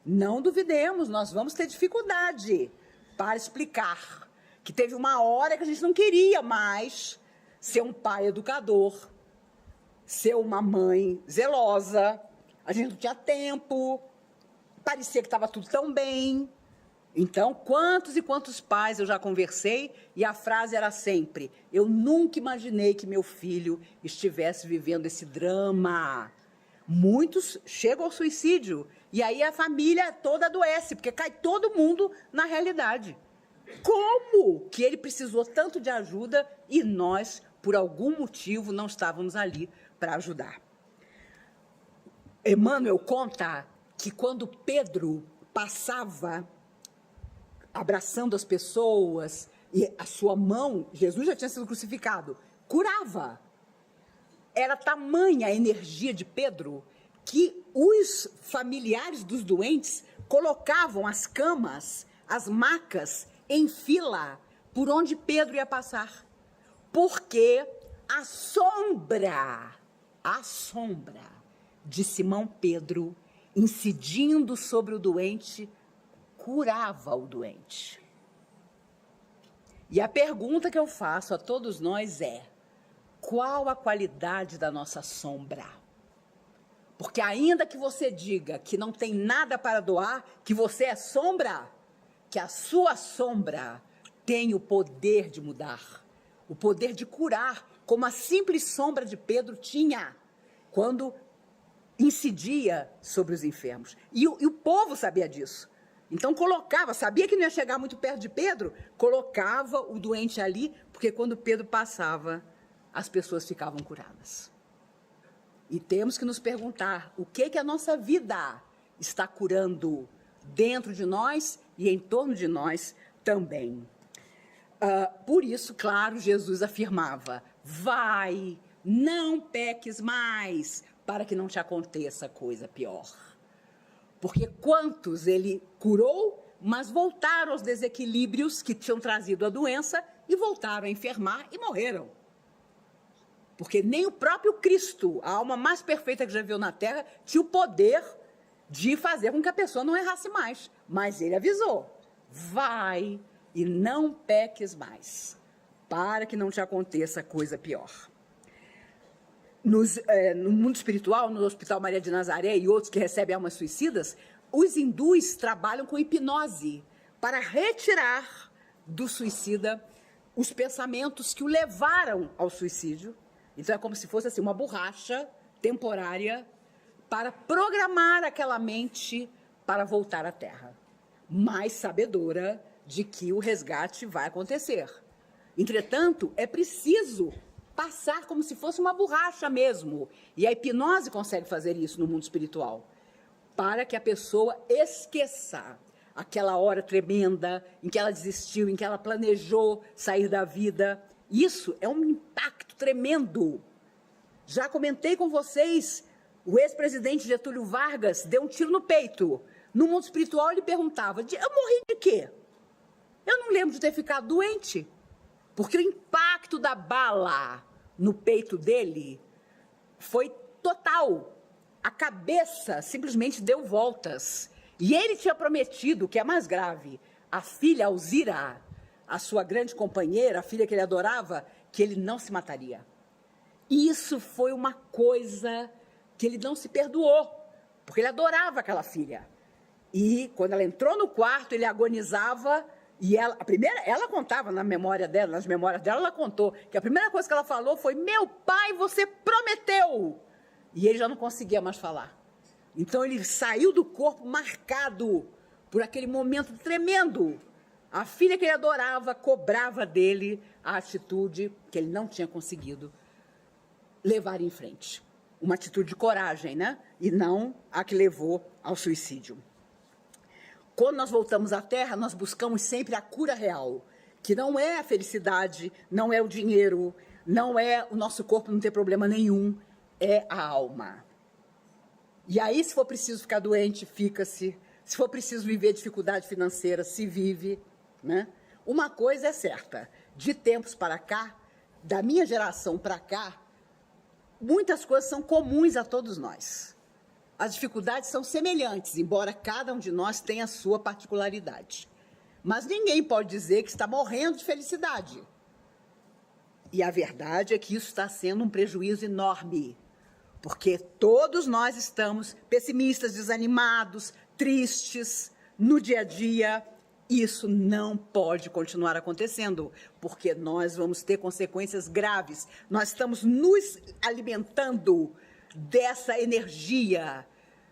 Não duvidemos, nós vamos ter dificuldade para explicar que teve uma hora que a gente não queria mais ser um pai educador, ser uma mãe zelosa, a gente não tinha tempo, parecia que estava tudo tão bem. Então, quantos e quantos pais eu já conversei e a frase era sempre: eu nunca imaginei que meu filho estivesse vivendo esse drama. Muitos chegam ao suicídio e aí a família toda adoece, porque cai todo mundo na realidade. Como que ele precisou tanto de ajuda e nós, por algum motivo, não estávamos ali para ajudar? Emmanuel conta que quando Pedro passava abraçando as pessoas, e a sua mão, Jesus já tinha sido crucificado, curava. Era tamanha a energia de Pedro que os familiares dos doentes colocavam as camas, as macas, em fila por onde Pedro ia passar. Porque a sombra de Simão Pedro, incidindo sobre o doente, curava o doente. E a pergunta que eu faço a todos nós é: qual a qualidade da nossa sombra? Porque ainda que você diga que não tem nada para doar, que você é sombra, que a sua sombra tem o poder de mudar, o poder de curar, como a simples sombra de Pedro tinha, quando incidia sobre os enfermos. E o povo sabia disso. Então colocava, sabia que não ia chegar muito perto de Pedro, colocava o doente ali, porque quando Pedro passava, as pessoas ficavam curadas. E temos que nos perguntar o que a nossa vida está curando dentro de nós e em torno de nós também. Por isso, claro, Jesus afirmava: vai, não peques mais, para que não te aconteça coisa pior. Porque quantos ele curou, mas voltaram aos desequilíbrios que tinham trazido a doença e voltaram a enfermar e morreram. Porque nem o próprio Cristo, a alma mais perfeita que já viu na Terra, tinha o poder de fazer com que a pessoa não errasse mais. Mas ele avisou: vai e não peques mais, para que não te aconteça coisa pior. No mundo espiritual, no Hospital Maria de Nazaré e outros que recebem almas suicidas, os hindus trabalham com hipnose para retirar do suicida os pensamentos que o levaram ao suicídio. Então é como se fosse assim, uma borracha temporária para programar aquela mente para voltar à Terra, mas sabedora de que o resgate vai acontecer. Entretanto, é preciso passar como se fosse uma borracha mesmo. E a hipnose consegue fazer isso no mundo espiritual, para que a pessoa esqueça aquela hora tremenda em que ela desistiu, em que ela planejou sair da vida. Isso é um impacto tremendo. Já comentei com vocês, o ex-presidente Getúlio Vargas deu um tiro no peito. No mundo espiritual ele perguntava, eu morri de quê? Eu não lembro de ter ficado doente, porque o impacto da bala no peito dele foi total. A cabeça simplesmente deu voltas. E ele tinha prometido, que é mais grave, a filha Alzira, a sua grande companheira, a filha que ele adorava, que ele não se mataria. E isso foi uma coisa que ele não se perdoou, porque ele adorava aquela filha. E quando ela entrou no quarto, ele agonizava, e ela contava nas memórias dela, ela contou que a primeira coisa que ela falou foi, meu pai, você prometeu! E ele já não conseguia mais falar. Então ele saiu do corpo marcado por aquele momento tremendo. A filha que ele adorava cobrava dele a atitude que ele não tinha conseguido levar em frente. Uma atitude de coragem, né? E não a que levou ao suicídio. Quando nós voltamos à Terra, nós buscamos sempre a cura real, que não é a felicidade, não é o dinheiro, não é o nosso corpo não ter problema nenhum, é a alma. E aí, se for preciso ficar doente, fica-se. Se for preciso viver dificuldade financeira, se vive, né? Uma coisa é certa, de tempos para cá, da minha geração para cá, muitas coisas são comuns a todos nós. As dificuldades são semelhantes, embora cada um de nós tenha a sua particularidade. Mas ninguém pode dizer que está morrendo de felicidade. E a verdade é que isso está sendo um prejuízo enorme, porque todos nós estamos pessimistas, desanimados, tristes, no dia a dia. Isso não pode continuar acontecendo, porque nós vamos ter consequências graves. Nós estamos nos alimentando dessa energia,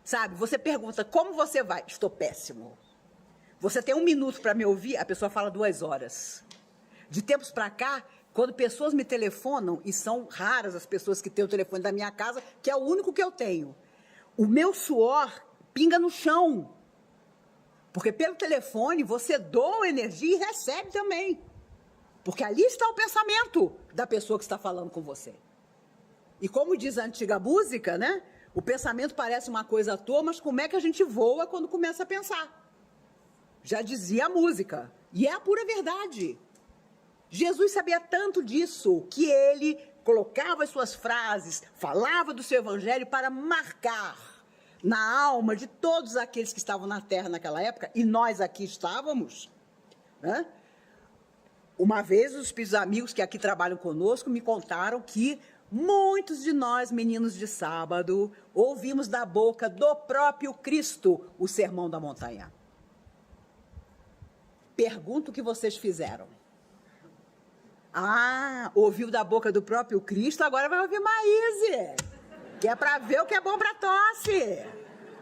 sabe? Você pergunta, como você vai? Estou péssimo. Você tem 1 minuto para me ouvir, a pessoa fala 2 horas. De tempos para cá, quando pessoas me telefonam, e são raras as pessoas que têm o telefone da minha casa, que é o único que eu tenho, o meu suor pinga no chão. Porque pelo telefone você doa energia e recebe também. Porque ali está o pensamento da pessoa que está falando com você. E como diz a antiga música, né? O pensamento parece uma coisa à toa, mas como é que a gente voa quando começa a pensar? Já dizia a música. E é a pura verdade. Jesus sabia tanto disso que ele colocava as suas frases, falava do seu evangelho para marcar na alma de todos aqueles que estavam na terra naquela época, e nós aqui estávamos, né? Uma vez, os espíritos amigos que aqui trabalham conosco me contaram que muitos de nós, meninos de sábado, ouvimos da boca do próprio Cristo o Sermão da Montanha. Pergunto o que vocês fizeram. Ah, ouviu da boca do próprio Cristo, agora vai ouvir Maíse, que é para ver o que é bom para tosse,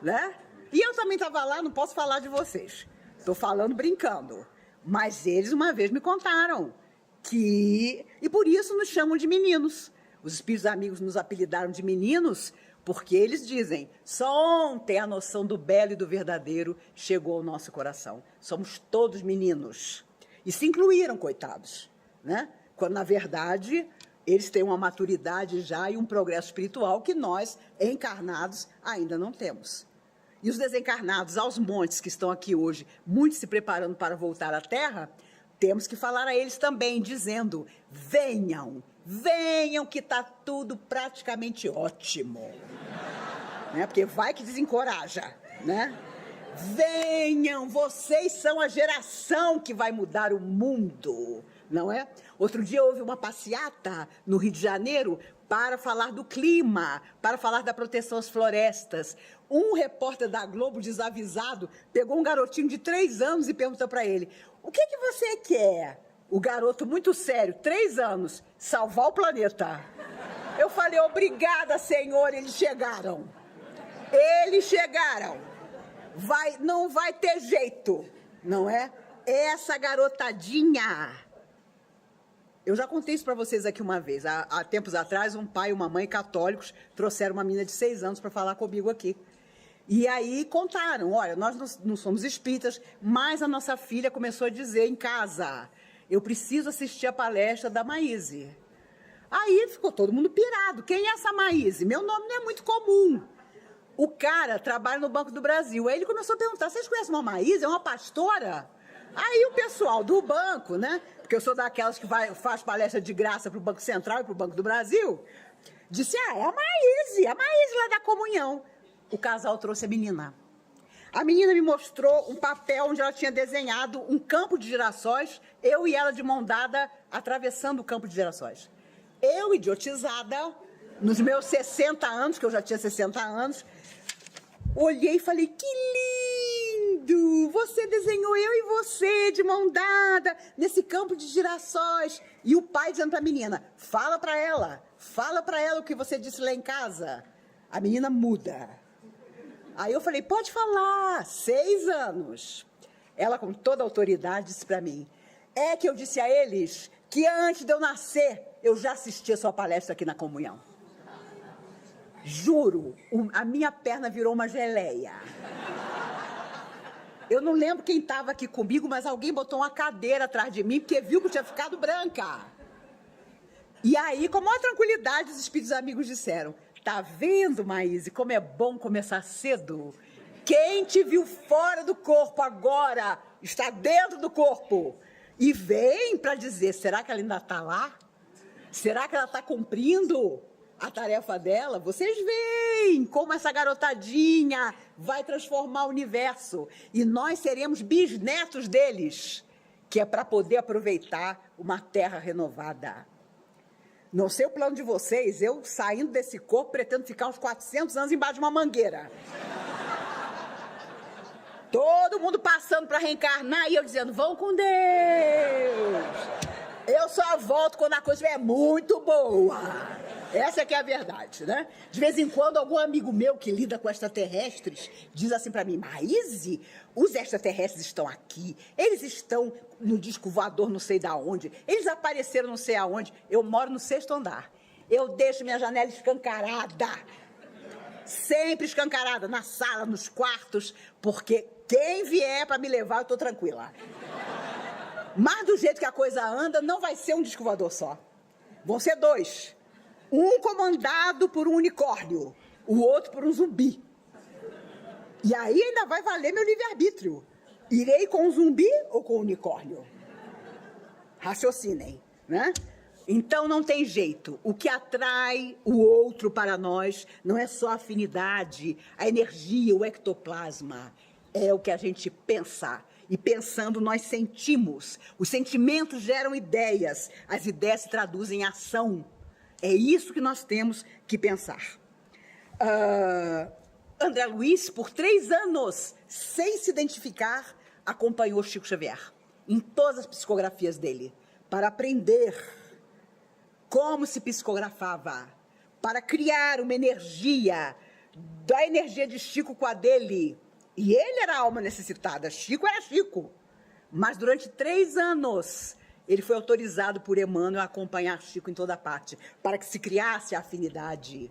né? E eu também estava lá, não posso falar de vocês. Estou falando brincando. Mas eles uma vez me contaram que... E por isso nos chamam de meninos. Os espíritos amigos nos apelidaram de meninos porque eles dizem, só ontem a noção do belo e do verdadeiro chegou ao nosso coração. Somos todos meninos. E se incluíram, coitados, né? Quando, na verdade, eles têm uma maturidade já e um progresso espiritual que nós, encarnados, ainda não temos. E os desencarnados aos montes que estão aqui hoje, muitos se preparando para voltar à Terra, temos que falar a eles também, dizendo, venham, venham que está tudo praticamente ótimo. Né? Porque vai que desencoraja, né? Venham, vocês são a geração que vai mudar o mundo, não é? Outro dia houve uma passeata no Rio de Janeiro para falar do clima, para falar da proteção às florestas. Um repórter da Globo, desavisado, pegou um garotinho de 3 anos e perguntou para ele, o que você quer? O garoto, muito sério, 3 anos, salvar o planeta. Eu falei, obrigada, senhor, eles chegaram. Eles chegaram. Não vai ter jeito, não é? Essa garotadinha. Eu já contei isso para vocês aqui uma vez. Há tempos atrás, um pai e uma mãe católicos trouxeram uma menina de 6 anos para falar comigo aqui. E aí contaram, olha, nós não somos espíritas, mas a nossa filha começou a dizer em casa, eu preciso assistir a palestra da Maíse. Aí ficou todo mundo pirado. Quem é essa Maíse? Meu nome não é muito comum. O cara trabalha no Banco do Brasil. Aí ele começou a perguntar, vocês conhecem uma Maíse? É uma pastora? Aí o pessoal do banco, né? Porque eu sou daquelas que faz palestra de graça para o Banco Central e para o Banco do Brasil, disse, é a Maíse lá da comunhão. O casal trouxe a menina. A menina me mostrou um papel onde ela tinha desenhado um campo de girassóis, eu e ela de mão dada, atravessando o campo de girassóis. Eu, idiotizada, nos meus 60 anos, que eu já tinha 60 anos, olhei e falei, que lindo! Você desenhou eu e você de mão dada nesse campo de girassóis. E o pai dizendo para a menina, fala para ela o que você disse lá em casa. A menina muda. Aí eu falei, pode falar, 6 anos. Ela, com toda a autoridade, disse para mim, é que eu disse a eles que antes de eu nascer, eu já assisti a sua palestra aqui na comunhão. Juro, a minha perna virou uma geleia. Eu não lembro quem estava aqui comigo, mas alguém botou uma cadeira atrás de mim, porque viu que eu tinha ficado branca. E aí, com a maior tranquilidade, os espíritos amigos disseram, tá vendo, Maíse, como é bom começar cedo? Quem te viu fora do corpo agora está dentro do corpo. E vem para dizer, será que ela ainda está lá? Será que ela está cumprindo a tarefa dela? Vocês veem como essa garotadinha vai transformar o universo. E nós seremos bisnetos deles, que é para poder aproveitar uma terra renovada. Não sei o plano de vocês, eu saindo desse corpo pretendo ficar uns 400 anos embaixo de uma mangueira. Todo mundo passando para reencarnar e eu dizendo, vão com Deus. Eu só volto quando a coisa é muito boa. Essa é que é a verdade, né? De vez em quando, algum amigo meu que lida com extraterrestres diz assim para mim, Maíse, os extraterrestres estão aqui, eles estão no disco voador não sei da onde, eles apareceram não sei aonde. Eu moro no 6º andar. Eu deixo minha janela escancarada. Sempre escancarada, na sala, nos quartos, porque quem vier para me levar, eu estou tranquila. Mas do jeito que a coisa anda, não vai ser um disco voador só. Vão ser 2. Um comandado por um unicórnio, o outro por um zumbi. E aí ainda vai valer meu livre-arbítrio. Irei com o zumbi ou com o unicórnio? Raciocinem, né? Então não tem jeito. O que atrai o outro para nós não é só a afinidade, a energia, o ectoplasma. É o que a gente pensa. E pensando, nós sentimos. Os sentimentos geram ideias. As ideias se traduzem em ação. É isso que nós temos que pensar. André Luiz, por 3 anos, sem se identificar, acompanhou Chico Xavier em todas as psicografias dele, para aprender como se psicografava, para criar uma energia, da energia de Chico com a dele. E ele era a alma necessitada, Chico era Chico. Mas durante 3 anos, ele foi autorizado por Emmanuel a acompanhar Chico em toda parte, para que se criasse a afinidade.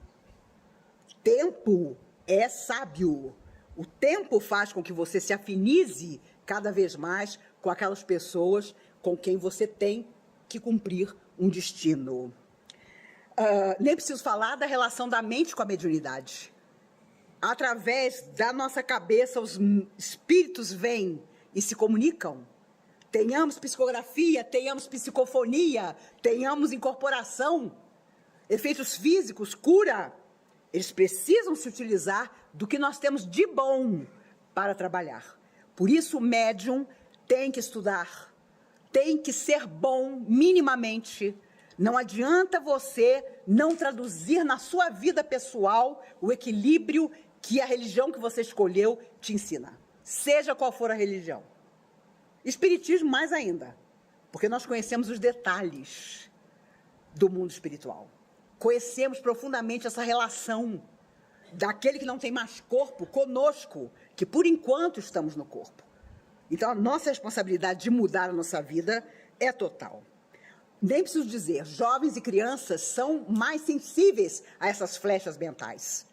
Tempo é sábio. O tempo faz com que você se afinize cada vez mais com aquelas pessoas com quem você tem que cumprir um destino. Nem preciso falar da relação da mente com a mediunidade. Através da nossa cabeça, os espíritos vêm e se comunicam. Tenhamos psicografia, tenhamos psicofonia, tenhamos incorporação, efeitos físicos, cura. Eles precisam se utilizar do que nós temos de bom para trabalhar. Por isso, o médium tem que estudar, tem que ser bom minimamente. Não adianta você não traduzir na sua vida pessoal o equilíbrio que a religião que você escolheu te ensina. Seja qual for a religião. Espiritismo mais ainda, porque nós conhecemos os detalhes do mundo espiritual. Conhecemos profundamente essa relação daquele que não tem mais corpo conosco, que por enquanto estamos no corpo. Então a nossa responsabilidade de mudar a nossa vida é total. Nem preciso dizer, jovens e crianças são mais sensíveis a essas flechas mentais.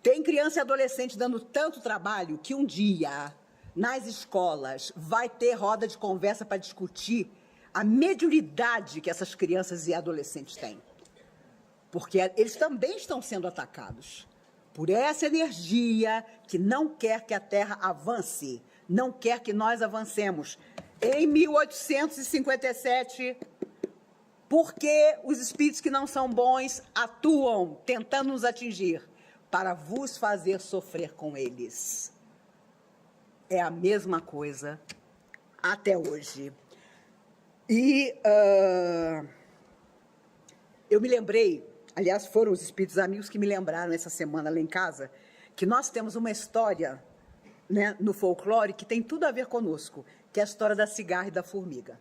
Tem criança e adolescente dando tanto trabalho que um dia, nas escolas, vai ter roda de conversa para discutir a mediunidade que essas crianças e adolescentes têm. porque eles também estão sendo atacados por essa energia que não quer que a Terra avance, não quer que nós avancemos. Em 1857, porque os espíritos que não são bons atuam tentando nos atingir para vos fazer sofrer com eles. É a mesma coisa até hoje. E eu me lembrei, aliás, foram os espíritos amigos que me lembraram essa semana lá em casa, que nós temos uma história, né, no folclore que tem tudo a ver conosco, que é a história da cigarra e da formiga.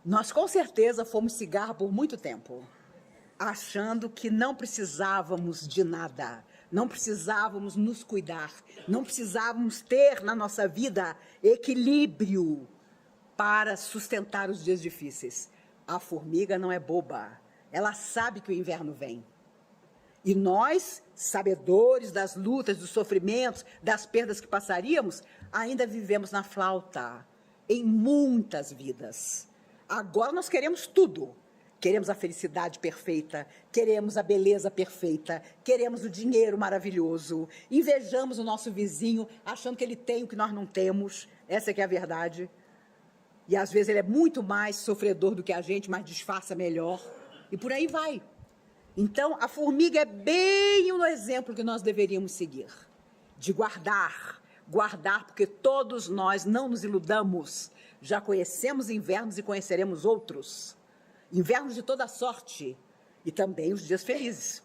Nós, com certeza, fomos cigarra por muito tempo, achando que não precisávamos de nada, não precisávamos nos cuidar, não precisávamos ter na nossa vida equilíbrio para sustentar os dias difíceis. A formiga não é boba, ela sabe que o inverno vem. E nós, sabedores das lutas, dos sofrimentos, das perdas que passaríamos, ainda vivemos na flauta, em muitas vidas. Agora nós queremos tudo. Queremos a felicidade perfeita, queremos a beleza perfeita, queremos o dinheiro maravilhoso, invejamos o nosso vizinho, achando que ele tem o que nós não temos. Essa é que é a verdade. E às vezes ele é muito mais sofredor do que a gente, mas disfarça melhor. E por aí vai. Então, a formiga é bem o exemplo que nós deveríamos seguir. De guardar, porque todos nós, não nos iludamos, já conhecemos invernos e conheceremos outros. Invernos de toda sorte, e também os dias felizes.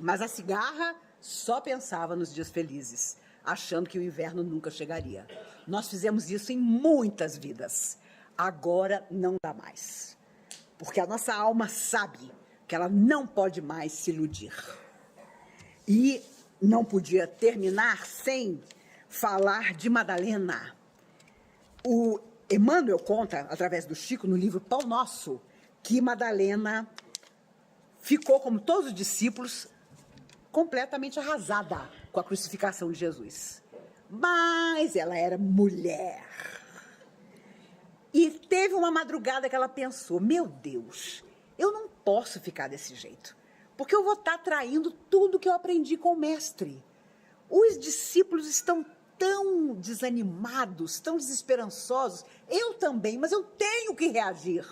Mas a cigarra só pensava nos dias felizes, achando que o inverno nunca chegaria. Nós fizemos isso em muitas vidas. Agora não dá mais. Porque a nossa alma sabe que ela não pode mais se iludir. E não podia terminar sem falar de Madalena. O Emmanuel conta, através do Chico, no livro Pão Nosso, que Madalena ficou, como todos os discípulos, completamente arrasada com a crucificação de Jesus. Mas ela era mulher. E teve uma madrugada que ela pensou, meu Deus, eu não posso ficar desse jeito, porque eu vou estar traindo tudo que eu aprendi com o mestre. Os discípulos estão tão desanimados, tão desesperançosos, eu também, mas eu tenho que reagir.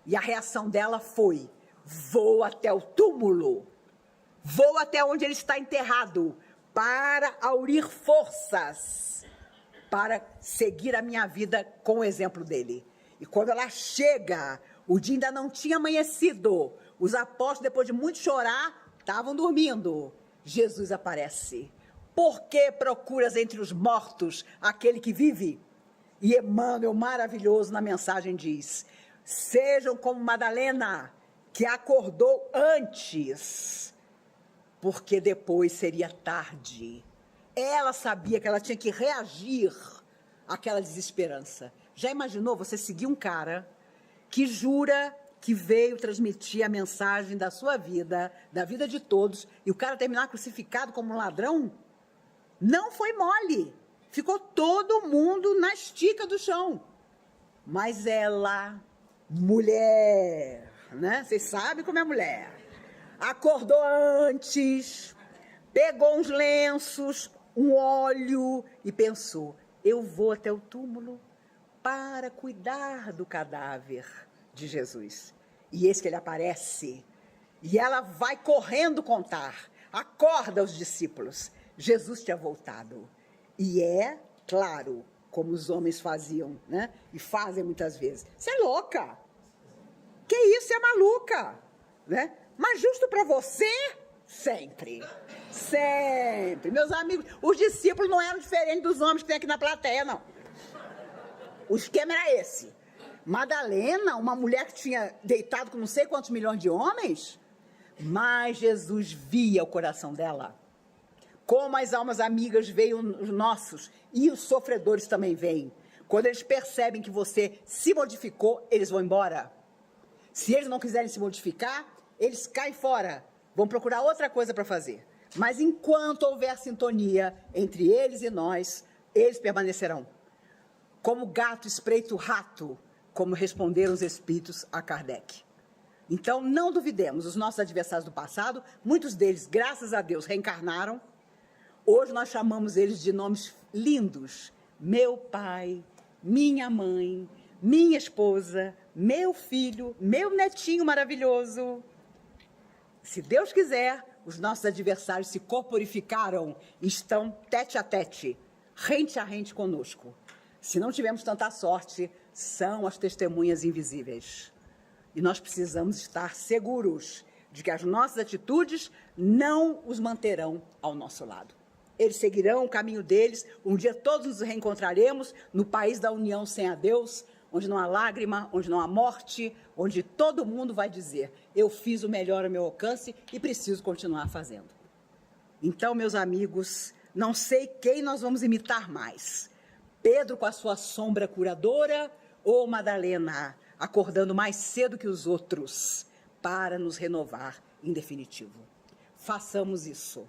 E a reação dela foi, vou até o túmulo, vou até onde ele está enterrado, para aurir forças, para seguir a minha vida com o exemplo dele. E quando ela chega, o dia ainda não tinha amanhecido, os apóstolos, depois de muito chorar, estavam dormindo. Jesus aparece. Por que procuras entre os mortos aquele que vive? E Emmanuel, maravilhoso, na mensagem diz, sejam como Madalena, que acordou antes, porque depois seria tarde. Ela sabia que ela tinha que reagir àquela desesperança. Já imaginou você seguir um cara que jura que veio transmitir a mensagem da sua vida, da vida de todos, e o cara terminar crucificado como um ladrão? Não foi mole. Ficou todo mundo na estica do chão. Mas ela, mulher, né? Vocês sabem como é mulher. Acordou antes, pegou uns lenços, um óleo e pensou, eu vou até o túmulo para cuidar do cadáver de Jesus. E eis que ele aparece, e ela vai correndo contar, acorda os discípulos, Jesus tinha voltado. E é, claro, como os homens faziam, né? E fazem muitas vezes. Você é louca! Que isso, você é maluca! Né? Mas justo para você, sempre. Sempre. Meus amigos, os discípulos não eram diferentes dos homens que tem aqui na plateia, não. O esquema era esse. Madalena, uma mulher que tinha deitado com não sei quantos milhões de homens, mas Jesus via o coração dela. Como as almas amigas veem os nossos, e os sofredores também veem. Quando eles percebem que você se modificou, eles vão embora. Se eles não quiserem se modificar, eles caem fora, vão procurar outra coisa para fazer. Mas enquanto houver sintonia entre eles e nós, eles permanecerão. Como gato espreita o rato, como responderam os espíritos a Kardec. Então, não duvidemos, os nossos adversários do passado, muitos deles, graças a Deus, reencarnaram. Hoje nós chamamos eles de nomes lindos. Meu pai, minha mãe, minha esposa, meu filho, meu netinho maravilhoso. Se Deus quiser, os nossos adversários se corporificaram e estão tete a rente conosco. Se não tivermos tanta sorte, são as testemunhas invisíveis. E nós precisamos estar seguros de que as nossas atitudes não os manterão ao nosso lado. Eles seguirão o caminho deles, um dia todos nos reencontraremos no país da união sem a Deus, onde não há lágrima, onde não há morte, onde todo mundo vai dizer, eu fiz o melhor ao meu alcance e preciso continuar fazendo. Então, meus amigos, não sei quem nós vamos imitar mais. Pedro com a sua sombra curadora ou Madalena acordando mais cedo que os outros para nos renovar em definitivo. Façamos isso,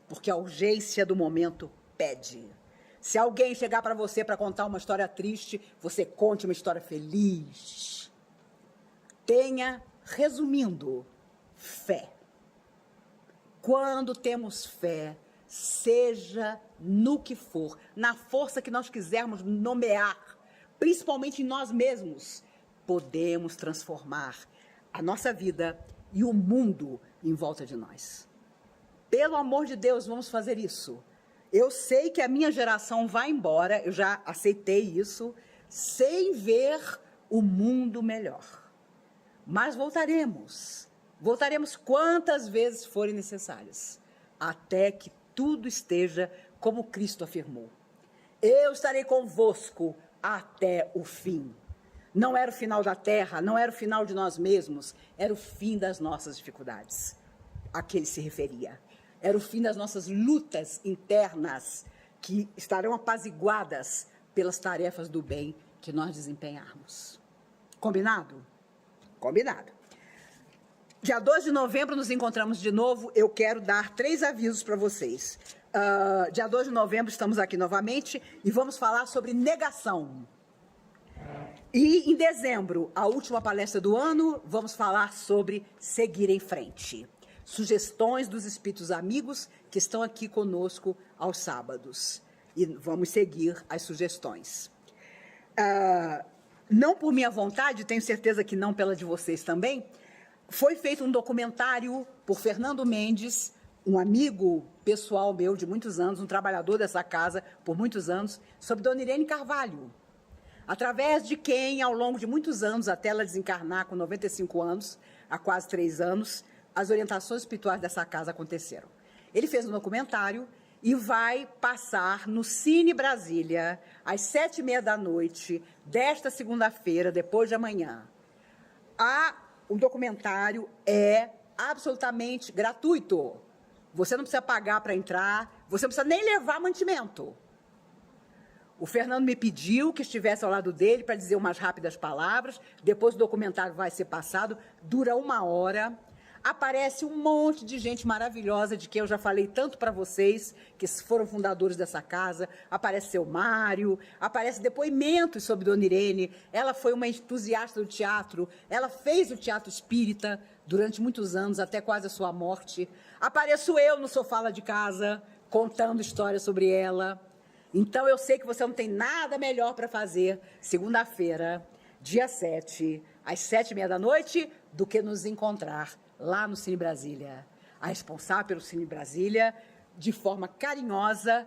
porque a urgência do momento pede. Se alguém chegar para você para contar uma história triste, você conte uma história feliz. Tenha, resumindo, fé. Quando temos fé, seja no que for, na força que nós quisermos nomear, principalmente em nós mesmos, podemos transformar a nossa vida e o mundo em volta de nós. Pelo amor de Deus, vamos fazer isso. Eu sei que a minha geração vai embora, eu já aceitei isso, sem ver o mundo melhor. Mas voltaremos. Voltaremos quantas vezes forem necessárias, até que tudo esteja como Cristo afirmou. Eu estarei convosco até o fim. Não era o final da terra, não era o final de nós mesmos, era o fim das nossas dificuldades, a que ele se referia. Era o fim das nossas lutas internas, que estarão apaziguadas pelas tarefas do bem que nós desempenharmos. Combinado? Combinado. Dia 2 de novembro nos encontramos de novo. Eu quero dar 3 avisos para vocês. Dia 2 de novembro estamos aqui novamente e vamos falar sobre negação. E em dezembro, a última palestra do ano, vamos falar sobre seguir em frente. Sugestões dos espíritos amigos que estão aqui conosco aos sábados. E vamos seguir as sugestões. Não por minha vontade, tenho certeza que não pela de vocês também, foi feito um documentário por Fernando Mendes, um amigo pessoal meu de muitos anos, um trabalhador dessa casa por muitos anos, sobre Dona Irene Carvalho, através de quem, ao longo de muitos anos, até ela desencarnar com 95 anos, há quase 3 anos, as orientações espirituais dessa casa aconteceram. Ele fez um documentário e vai passar no Cine Brasília, às 7h30 da noite, desta segunda-feira, depois de amanhã. O documentário é absolutamente gratuito. Você não precisa pagar para entrar, você não precisa nem levar mantimento. O Fernando me pediu que estivesse ao lado dele para dizer umas rápidas palavras, depois o documentário vai ser passado, dura 1 hora. Aparece um monte de gente maravilhosa, de quem eu já falei tanto para vocês, que foram fundadores dessa casa. Aparece seu Mário, aparece depoimentos sobre Dona Irene. Ela foi uma entusiasta do teatro, ela fez o teatro espírita durante muitos anos, até quase a sua morte. Apareço eu no sofá lá de casa, contando histórias sobre ela. Então, eu sei que você não tem nada melhor para fazer segunda-feira, dia 7, às 7h30 da noite, do que nos encontrar lá no Cine Brasília. A responsável pelo Cine Brasília, de forma carinhosa,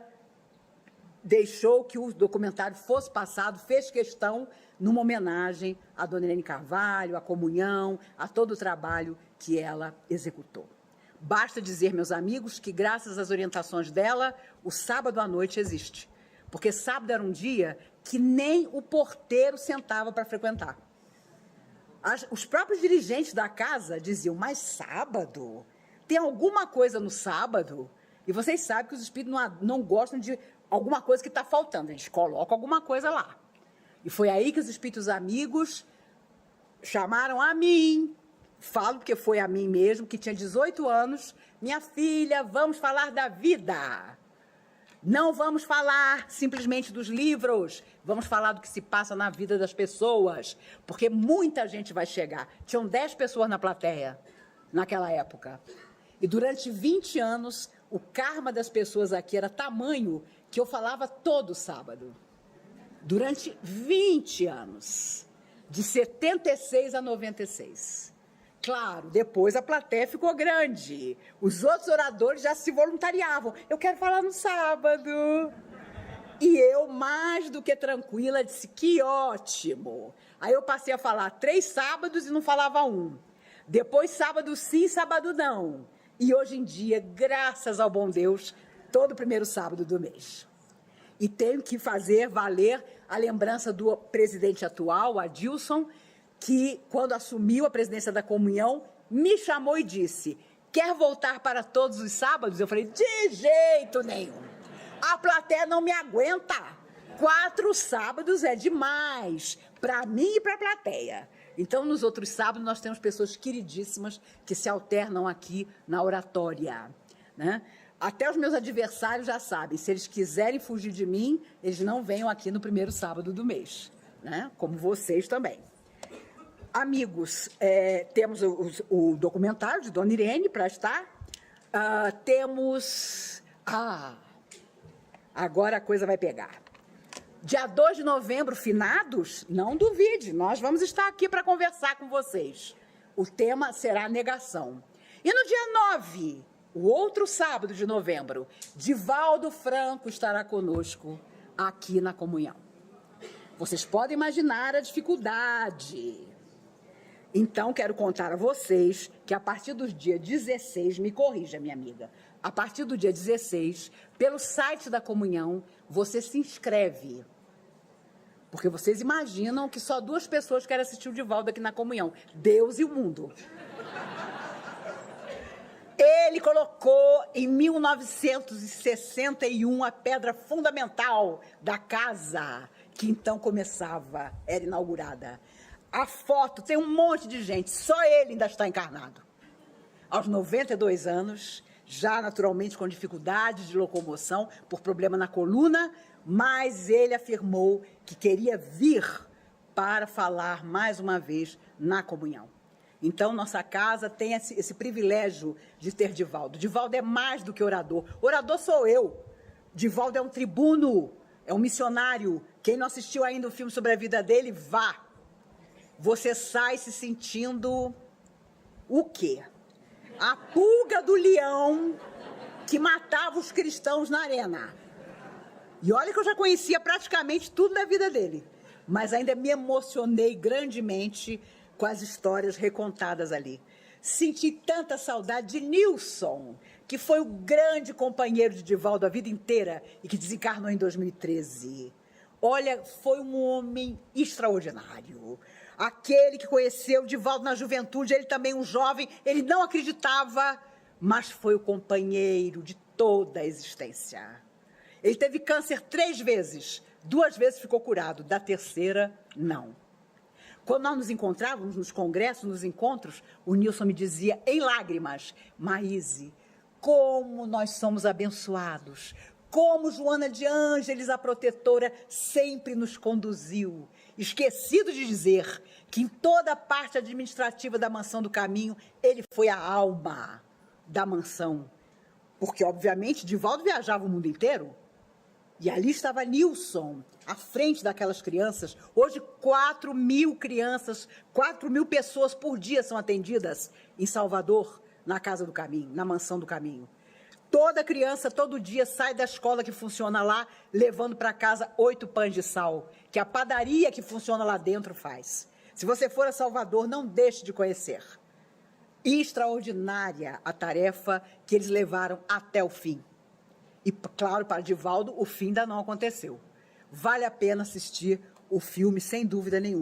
deixou que o documentário fosse passado, fez questão numa homenagem à Dona Irene Carvalho, à comunhão, a todo o trabalho que ela executou. Basta dizer, meus amigos, que graças às orientações dela, o sábado à noite existe. Porque sábado era um dia que nem o porteiro sentava para frequentar. Os próprios dirigentes da casa diziam, mas sábado? Tem alguma coisa no sábado? E vocês sabem que os espíritos não gostam de alguma coisa que está faltando. A gente coloca alguma coisa lá. E foi aí que os espíritos amigos chamaram a mim. Falo porque foi a mim mesmo, que tinha 18 anos. Minha filha, vamos falar da vida. Não vamos falar simplesmente dos livros, vamos falar do que se passa na vida das pessoas, porque muita gente vai chegar. Tinham 10 pessoas na plateia naquela época. E durante 20 anos, o karma das pessoas aqui era tamanho que eu falava todo sábado. Durante 20 anos, de 76 a 96. Claro, depois a plateia ficou grande. Os outros oradores já se voluntariavam. Eu quero falar no sábado. E eu, mais do que tranquila, disse, que ótimo. Aí eu passei a falar 3 sábados e não falava um. Depois sábado sim, sábado não. E hoje em dia, graças ao bom Deus, todo primeiro sábado do mês. E tenho que fazer valer a lembrança do presidente atual, Adilson, que, quando assumiu a presidência da Comunhão, me chamou e disse, quer voltar para todos os sábados? Eu falei, de jeito nenhum. A plateia não me aguenta. 4 sábados é demais, para mim e para a plateia. Então, nos outros sábados, nós temos pessoas queridíssimas que se alternam aqui na oratória, né? Até os meus adversários já sabem, se eles quiserem fugir de mim, eles não venham aqui no primeiro sábado do mês, né? Como vocês também. Amigos, temos o documentário de Dona Irene para estar. Temos... agora a coisa vai pegar. Dia 2 de novembro, finados, não duvide, nós vamos estar aqui para conversar com vocês. O tema será negação. E no dia 9, o outro sábado de novembro, Divaldo Franco estará conosco aqui na Comunhão. Vocês podem imaginar a dificuldade. Então, quero contar a vocês que a partir do dia 16, me corrija, minha amiga, a partir do dia 16, pelo site da Comunhão, você se inscreve. Porque vocês imaginam que só 2 pessoas querem assistir o Divaldo aqui na Comunhão, Deus e o mundo. Ele colocou em 1961 a pedra fundamental da casa, que então começava, era inaugurada. A foto, tem um monte de gente, só ele ainda está encarnado. Aos 92 anos, já naturalmente com dificuldades de locomoção, por problema na coluna, mas ele afirmou que queria vir para falar mais uma vez na Comunhão. Então, nossa casa tem esse privilégio de ter Divaldo. Divaldo é mais do que orador. Orador sou eu. Divaldo é um tribuno, é um missionário. Quem não assistiu ainda o filme sobre a vida dele, vá. Você sai se sentindo o quê? A pulga do leão que matava os cristãos na arena. E olha que eu já conhecia praticamente tudo da vida dele, mas ainda me emocionei grandemente com as histórias recontadas ali. Senti tanta saudade de Nilson, que foi o grande companheiro de Divaldo a vida inteira e que desencarnou em 2013. Olha, foi um homem extraordinário. Aquele que conheceu Divaldo na juventude, ele também um jovem, ele não acreditava, mas foi o companheiro de toda a existência. Ele teve câncer 3 vezes, 2 vezes ficou curado, da terceira, não. Quando nós nos encontrávamos nos congressos, nos encontros, o Nilson me dizia em lágrimas, Maíse, como nós somos abençoados, como Joana de Ângeles, a protetora, sempre nos conduziu. Esquecido de dizer que em toda a parte administrativa da Mansão do Caminho, ele foi a alma da mansão. Porque, obviamente, Divaldo viajava o mundo inteiro. E ali estava Nilson, à frente daquelas crianças. Hoje, 4.000 crianças, 4.000 pessoas por dia são atendidas em Salvador, na Casa do Caminho, na Mansão do Caminho. Toda criança, todo dia, sai da escola que funciona lá, levando para casa 8 pães de sal, que a padaria que funciona lá dentro faz. Se você for a Salvador, não deixe de conhecer. Extraordinária a tarefa que eles levaram até o fim. E, claro, para Divaldo, o fim ainda não aconteceu. Vale a pena assistir o filme, sem dúvida nenhuma.